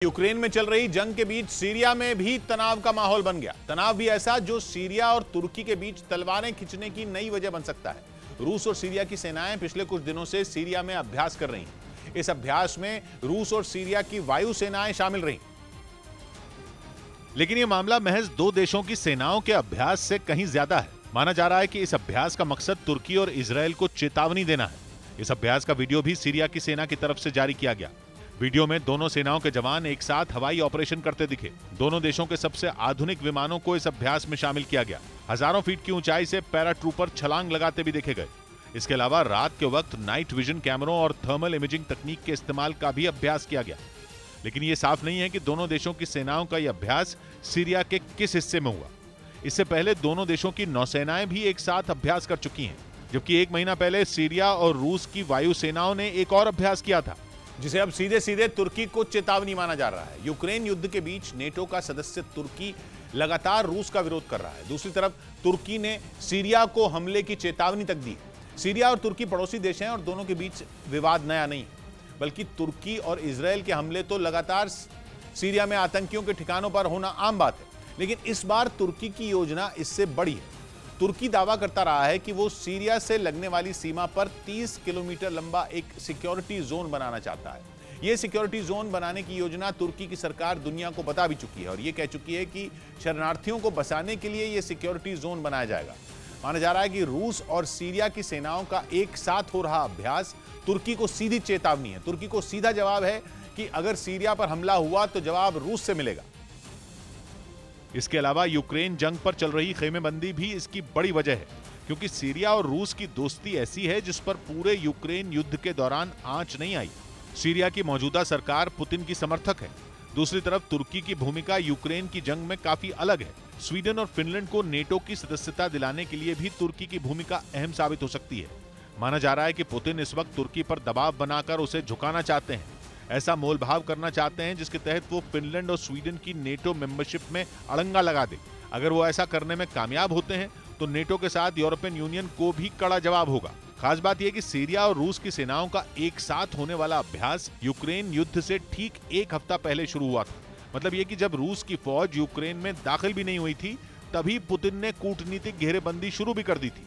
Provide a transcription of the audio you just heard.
Ukraine में चल रही जंग के बीच सीरिया में भी तनाव का माहौल बन गया। तनाव भी ऐसा जो सीरिया और तुर्की के बीच तलवारें खींचने की नई वजह बन सकता है। रूस और सीरिया की सेनाएं पिछले कुछ दिनों से सीरिया में अभ्यास कर रही हैं। इस अभ्यास में रूस और सीरिया की वायु सेनाएं शामिल रही। लेकिन यह मामला महज दो देशों की सेनाओं के अभ्यास से कहीं ज्यादा है। माना जा रहा है कि इस अभ्यास का मकसद तुर्की और इजरायल को चेतावनी देना है। इस अभ्यास का वीडियो भी सीरिया की सेना की तरफ से जारी किया गया। वीडियो में दोनों सेनाओं के जवान एक साथ हवाई ऑपरेशन करते दिखे। दोनों देशों के सबसे आधुनिक विमानों को इस अभ्यास में शामिल किया गया। हजारों फीट की ऊंचाई से पैराट्रूपर छलांग लगाते भी देखे गए। इसके अलावा रात के वक्त नाइट विजन कैमरों और थर्मल इमेजिंग तकनीक के इस्तेमाल का भी अभ्यास किया गया। लेकिन यह साफ नहीं है कि दोनों देशों की सेनाओं का यह अभ्यास सीरिया के किस हिस्से में हुआ। इससे पहले दोनों देशों की नौसेनाएं भी एक साथ अभ्यास कर चुकी हैं, जबकि एक महीना पहले सीरिया और रूस की वायु सेनाओं ने एक और अभ्यास किया था, जिसे अब सीधे सीधे तुर्की को चेतावनी माना जा रहा है। यूक्रेन युद्ध के बीच नेटो का सदस्य तुर्की लगातार रूस का विरोध कर रहा है। दूसरी तरफ तुर्की ने सीरिया को हमले की चेतावनी तक दी। सीरिया और तुर्की पड़ोसी देश हैं और दोनों के बीच विवाद नया नहीं है, बल्कि तुर्की और इजरायल के हमले तो लगातार सीरिया में आतंकियों के ठिकानों पर होना आम बात है। लेकिन इस बार तुर्की की योजना इससे बड़ी है। तुर्की दावा करता रहा है कि वो सीरिया से लगने वाली सीमा पर 30 किलोमीटर लंबा एक सिक्योरिटी जोन बनाना चाहता है। यह सिक्योरिटी जोन बनाने की योजना तुर्की की सरकार दुनिया को बता भी चुकी है और यह कह चुकी है कि शरणार्थियों को बसाने के लिए यह सिक्योरिटी जोन बनाया जाएगा। माना जा रहा है कि रूस और सीरिया की सेनाओं का एक साथ हो रहा अभ्यास तुर्की को सीधी चेतावनी है। तुर्की को सीधा जवाब है कि अगर सीरिया पर हमला हुआ तो जवाब रूस से मिलेगा। इसके अलावा यूक्रेन जंग पर चल रही खेमेबंदी भी इसकी बड़ी वजह है, क्योंकि सीरिया और रूस की दोस्ती ऐसी है जिस पर पूरे यूक्रेन युद्ध के दौरान आंच नहीं आई। सीरिया की मौजूदा सरकार पुतिन की समर्थक है। दूसरी तरफ तुर्की की भूमिका यूक्रेन की जंग में काफी अलग है। स्वीडन और फिनलैंड को नेटो की सदस्यता दिलाने के लिए भी तुर्की की भूमिका अहम साबित हो सकती है। माना जा रहा है कि पुतिन इस वक्त तुर्की पर दबाव बनाकर उसे झुकाना चाहते हैं, ऐसा मोलभाव करना चाहते हैं जिसके तहत वो फिनलैंड और स्वीडन की नेटो मेंबरशिप में अड़ंगा लगा दे। अगर वो ऐसा करने में कामयाब होते हैं तो नेटो के साथ यूरोपियन यूनियन को भी कड़ा जवाब होगा। खास बात यह कि सीरिया और रूस की सेनाओं का एक साथ होने वाला अभ्यास यूक्रेन युद्ध से ठीक एक हफ्ता पहले शुरू हुआ था। मतलब ये कि जब रूस की फौज यूक्रेन में दाखिल भी नहीं हुई थी, तभी पुतिन ने कूटनीतिक घेरेबंदी शुरू भी कर दी थी।